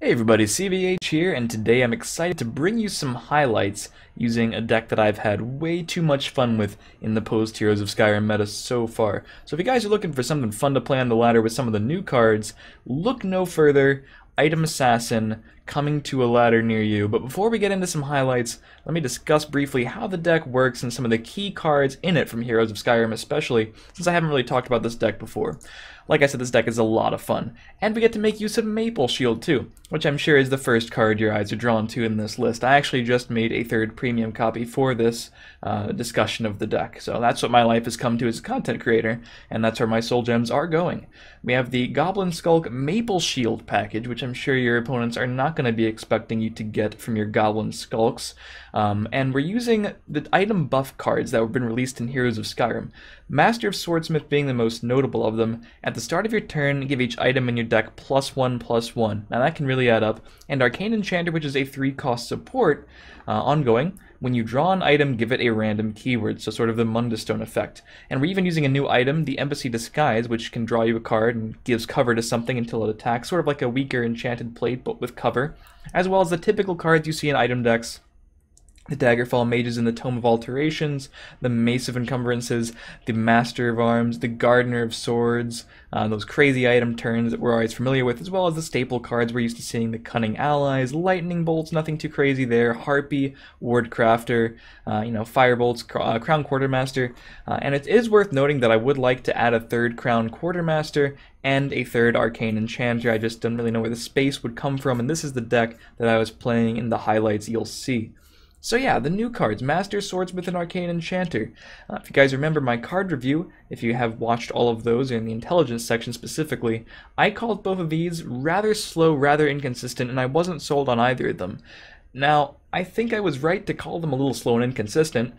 Hey everybody, CVH here, and today I'm excited to bring you some highlights using a deck that I've had way too much fun with in the post-Heroes of Skyrim meta so far. So if you guys are looking for something fun to play on the ladder with some of the new cards, look no further. Item Assassin coming to a ladder near you. But before we get into some highlights, let me discuss briefly how the deck works and some of the key cards in it from Heroes of Skyrim, especially since I haven't really talked about this deck before. Like I said, this deck is a lot of fun, and we get to make use of Maple Shield too, which I'm sure is the first card your eyes are drawn to in this list. I actually just made a third premium copy for this discussion of the deck, so that's what my life has come to as a content creator, and that's where my soul gems are going. We have the Goblin Skulk Maple Shield package, which I'm sure your opponents are not going to be expecting you to get from your Goblin Skulks, and we're using the item buff cards that have been released in Heroes of Skyrim. Master of Swordsmith being the most notable of them. At the start of your turn, give each item in your deck +1/+1. Now that can really add up. And Arcane Enchanter, which is a 3-cost support, ongoing. When you draw an item, give it a random keyword, so sort of the Mundustone effect. And we're even using a new item, the Embassy Disguise, which can draw you a card and gives cover to something until it attacks, sort of like a weaker Enchanted Plate, but with cover. As well as the typical cards you see in item decks. The Daggerfall Mages in the Tome of Alterations, the Mace of Encumbrances, the Master of Arms, the Gardener of Swords, those crazy item turns that we're always familiar with, as well as the staple cards we're used to seeing, the Cunning Allies, Lightning Bolts, nothing too crazy there, Harpy, Ward Crafter, Firebolts, Crown Quartermaster, and it is worth noting that I would like to add a third Crown Quartermaster and a third Arcane Enchanter. I just don't really know where the space would come from, and this is the deck that I was playing in the highlights you'll see. So yeah, the new cards, Master Swordsmith and Arcane Enchanter. If you guys remember my card review, if you have watched all of those in the intelligence section specifically, I called both of these rather slow, rather inconsistent, and I wasn't sold on either of them. Now, I think I was right to call them a little slow and inconsistent.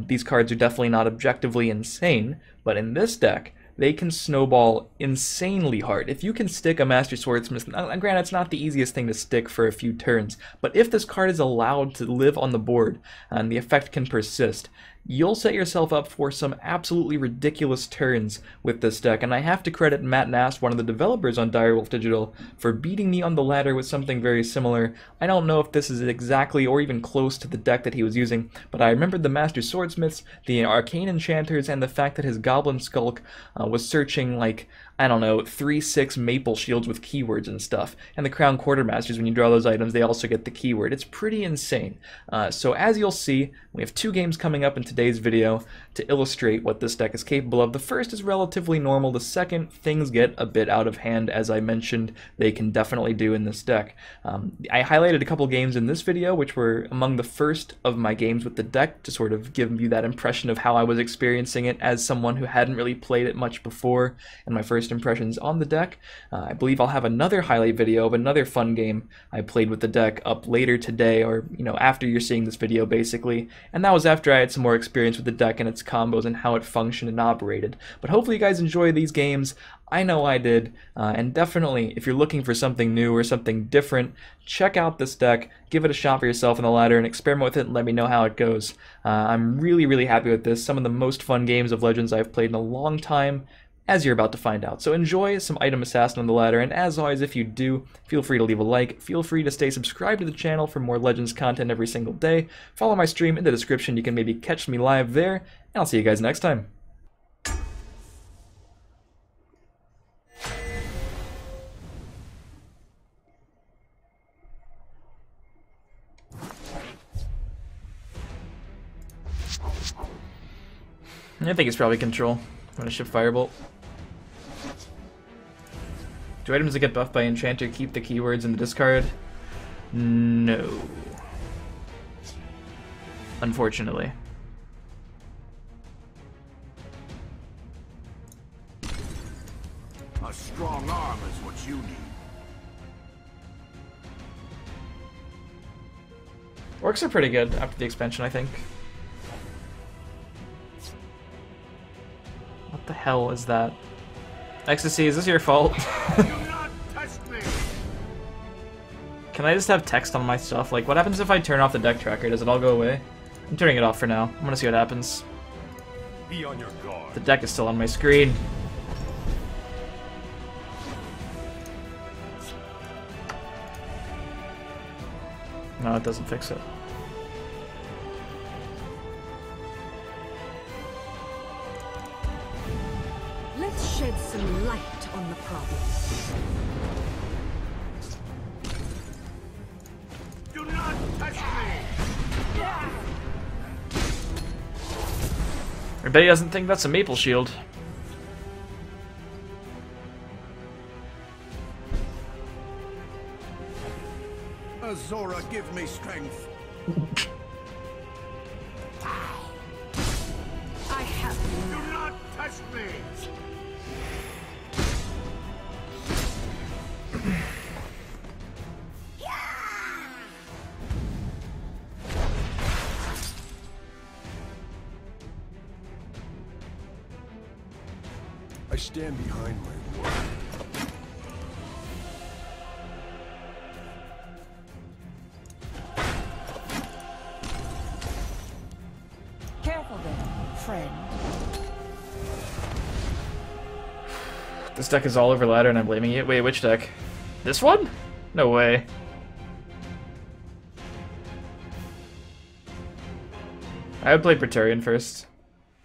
These cards are definitely not objectively insane, but in this deck, they can snowball insanely hard. If you can stick a Master Swordsmith, granted it's not the easiest thing to stick for a few turns, but if this card is allowed to live on the board and the effect can persist, you'll set yourself up for some absolutely ridiculous turns with this deck, and I have to credit Matt Nast, one of the developers on Direwolf Digital, for beating me on the ladder with something very similar. I don't know if this is exactly or even close to the deck that he was using, but I remembered the Master Swordsmiths, the Arcane Enchanters, and the fact that his Goblin Skulk was searching like, I don't know, 3/6 Maple Shields with keywords and stuff. And the Crown Quartermasters, when you draw those items, they also get the keyword. It's pretty insane. So as you'll see, we have 2 games coming up in today's video to illustrate what this deck is capable of. The first is relatively normal. The second, things get a bit out of hand, as I mentioned they can definitely do in this deck. I highlighted a couple games in this video, which were among the first of my games with the deck, to sort of give you that impression of how I was experiencing it as someone who hadn't really played it much before, and my first impressions on the deck. I believe I'll have another highlight video of another fun game I played with the deck up later today, or after you're seeing this video basically, and that was after I had some more experience with the deck and its combos and how it functioned and operated. But hopefully you guys enjoy these games. I know I did, and definitely if you're looking for something new or something different, check out this deck, give it a shot for yourself on the ladder, and experiment with it and let me know how it goes. I'm really happy with this. Some of the most fun games of Legends I've played in a long time, as you're about to find out. So enjoy some Item Assassin on the ladder, and as always, if you do, feel free to leave a like, feel free to stay subscribed to the channel for more Legends content every single day, follow my stream in the description, you can maybe catch me live there, and I'll see you guys next time. I think it's probably control. I'm gonna ship Firebolt. Do items that get buffed by Enchanter keep the keywords in the discard? No. Unfortunately. A strong arm is what you need. Orcs are pretty good after the expansion, I think. What the hell is that? Ecstasy, is this your fault? Do not test me. Can I just have text on my stuff? Like, what happens if I turn off the deck tracker? Does it all go away? I'm turning it off for now. I'm gonna see what happens. Be on your guard. The deck is still on my screen. No, it doesn't fix it. Let's shed some light on the problem. Do not touch me! I bet he doesn't think that's a maple shield. Azora, give me strength. I have you Do now. not touch me! I stand behind my word. Careful there, friend. This deck is all over ladder and I'm blaming it. Wait, which deck? This one? No way. I would play Praetorian first.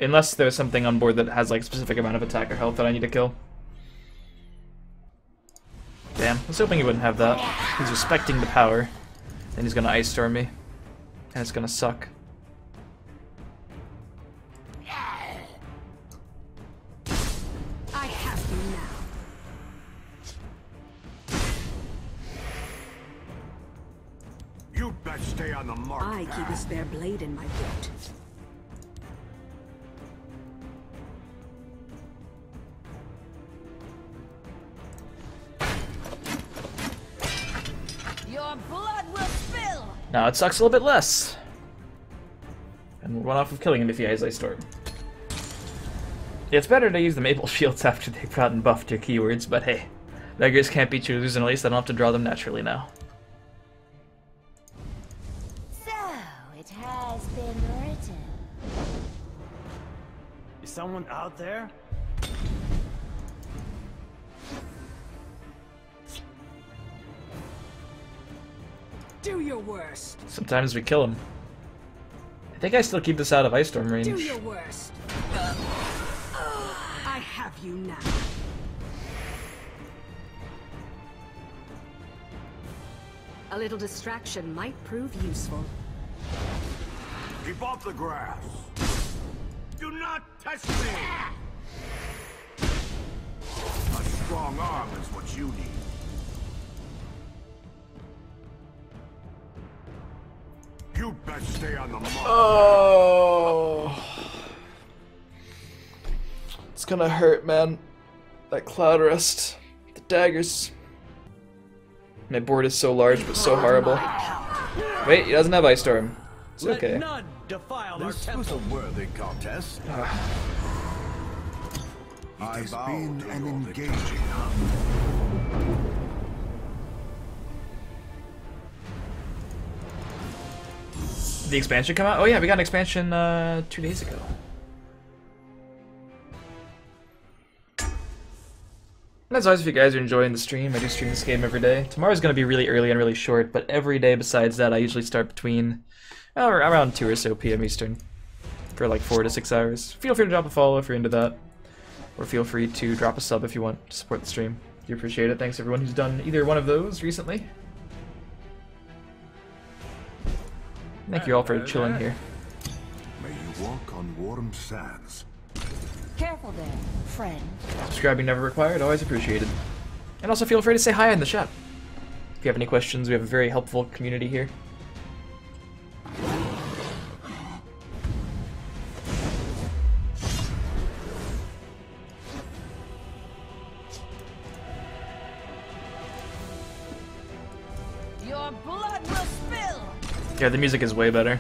Unless there's something on board that has like specific amount of attack or health that I need to kill. Damn, I was hoping he wouldn't have that. He's respecting the power. Then he's gonna Ice Storm me. And it's gonna suck. I have you now. You'd best stay on the mark. I keep a spare blade in my boot. Your blood will spill! Now it sucks a little bit less. And we're one off of killing him if he has Ice Storm. It's better to use the maple shields after they've gotten buffed your keywords, but hey, beggars can't be choosers, and at least I don't have to draw them naturally now. So, it has been written. Is someone out there? Do your worst. Sometimes we kill him. I think I still keep this out of Ice Storm range. Do your worst. I have you now. A little distraction might prove useful. Keep off the grass. Do not touch me! A strong arm is what you need. You best stay on the mark. Oh, it's gonna hurt, man. That Cloud Rest, the daggers. My board is so large but so horrible. Wait, he doesn't have Ice Storm. It's okay. Let none defile our This was a temple. worthy contest. It has bow been to an your engaging Did the expansion come out? Oh yeah, we got an expansion 2 days ago. And as always, if you guys are enjoying the stream, I do stream this game every day. Tomorrow's going to be really early and really short, but every day besides that, I usually start between around 2 or so p.m. Eastern for like 4 to 6 hours. Feel free to drop a follow if you're into that, or feel free to drop a sub if you want to support the stream. Do appreciate it. Thanks everyone who's done either one of those recently. Thank you all for chilling here. May you walk on warm sands. Careful there, friend. Subscribing never required, always appreciated. And also feel free to say hi in the chat. If you have any questions, we have a very helpful community here. Your blood will spill! Yeah, the music is way better.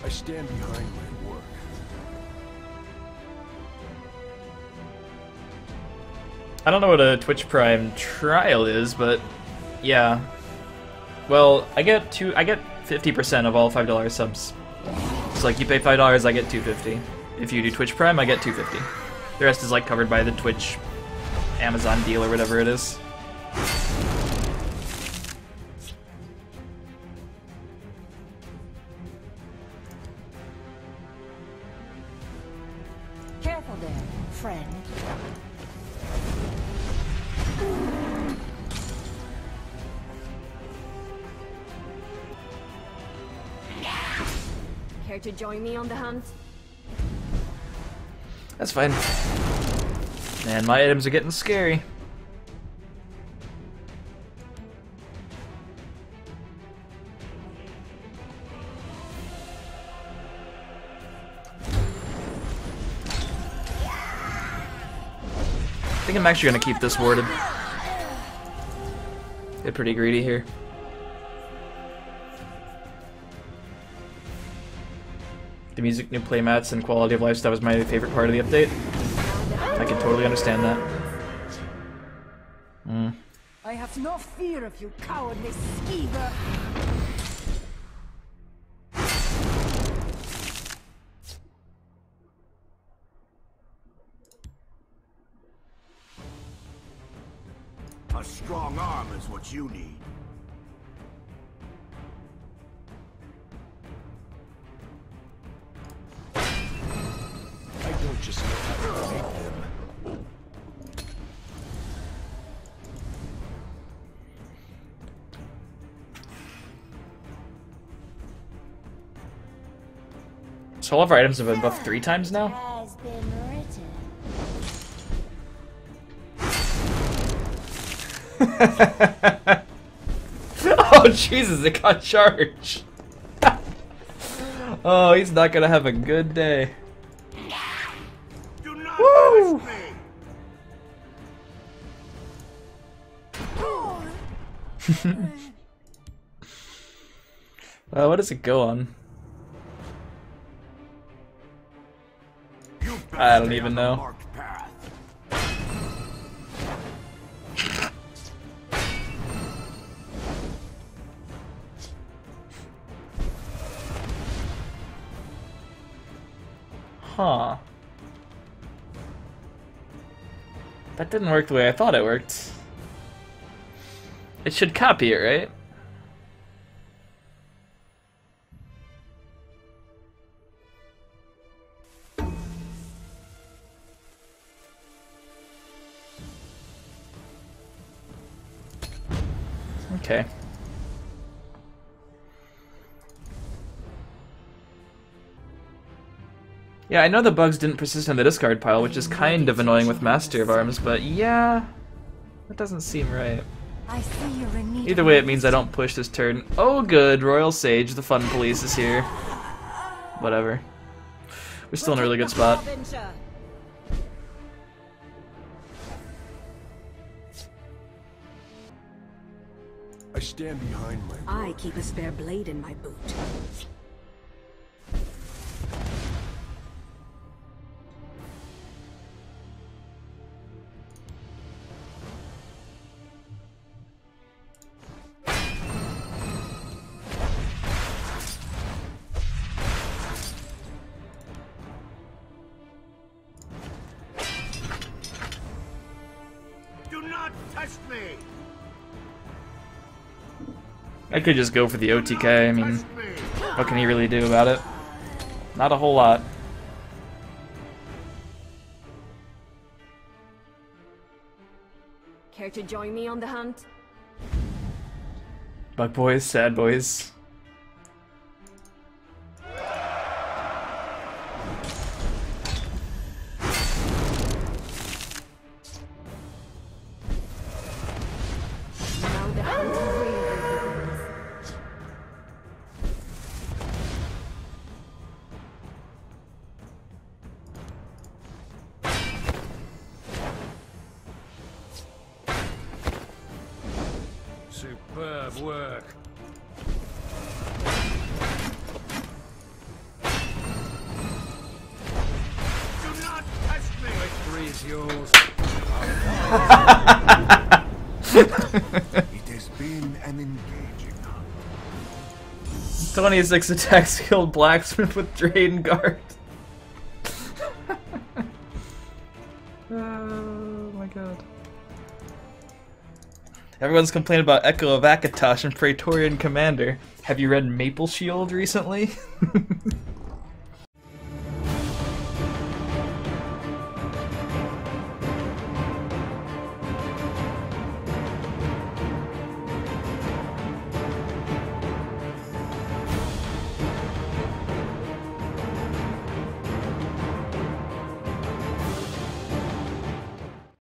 I stand behind my work. I don't know what a Twitch Prime trial is, but yeah. Well, I get 50% of all $5 subs. It's like you pay $5, I get $2.50. If you do Twitch Prime, I get $2.50. The rest is like covered by the Twitch Amazon deal or whatever it is. Careful there, friend. Care to join me on the hunt? That's fine. Man, my items are getting scary. I think I'm actually gonna keep this warded. Get pretty greedy here. The music, new playmats, and quality of life stuff was my favorite part of the update. I can totally understand that. I have no fear of you, cowardly skeever. A strong arm is what you need. I don't just know how to make them. So all of our items have been buffed 3 times now? Has been written. Oh Jesus, it got charged. Oh, he's not gonna have a good day. Do not Woo! touch me! What does it go on? You better I don't stay even on the know. marked path. Huh. That didn't work the way I thought it worked. It should copy it, right? Okay. Yeah, I know the bugs didn't persist in the discard pile, which is kind of annoying with Master of Arms, but yeah, that doesn't seem right. I see you're in need. Either way, it means I don't push this turn. Oh good, Royal Sage, the fun police is here. Whatever. We're still in a really good spot. I stand behind my I keep a spare blade in my boot. Do not touch me! I could just go for the OTK, I mean, Touch me! what can he really do about it? Not a whole lot. Care to join me on the hunt? Bug boys, sad boys. Now the hunt really begins. Superb work. Do not touch me! Victory's yours. It has been an engaging hunt. 26 attacks killed Blacksmith with Drain Guard. Oh my god. Everyone's complaining about Echo of Akatosh and Praetorian Commander. Have you read Maple Shield recently?